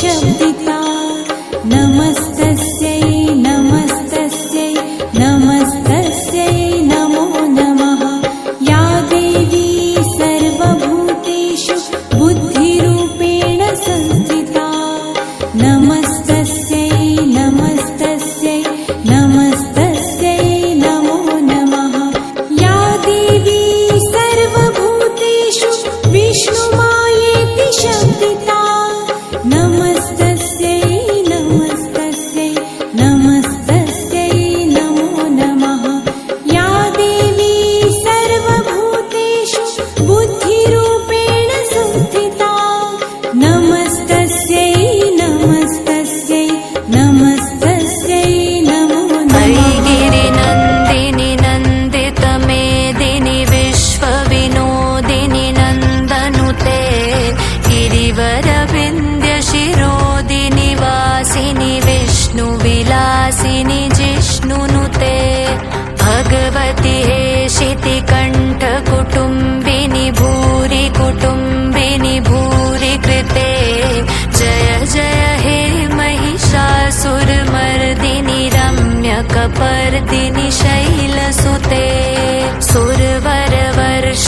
शब्दिता नमस्तस्यै नमस्तस्यै नमस्तस्यै नमो नमः। या देवी सर्वभूतेषु बुद्धिरूपेण संस्थिता नमस्तस्यै नमस्तस्यै नमस्तस्यै नमो नमः। या देवी सर्वभूतेषु विष्णुमायेति शब्दिता नमस्तस्यै नमस्तस्यै नमस्तस्यै नमो नमः। या देवी सर्वभूतेषु बुद्धिरूपेण संस्थिता नमस्तस्यै नमस्तस्यै नमस्तस्यै नमो नमः। गिरिनन्दिनि नन्दितमेदिनि विश्वविनोदिनि नन्दनुते गिरिवरविन्द्यशिरोदिनि वासिनि विष्णुविलासिनि जिष्णुनुते भगवति हेशितिकण्ठकुटुम्बिनि भूरि कुटुम्बिनि भूरि कृते जय जय हे महिषासुरमर्दिनि रम्यकपर्दिनि शैलसुते।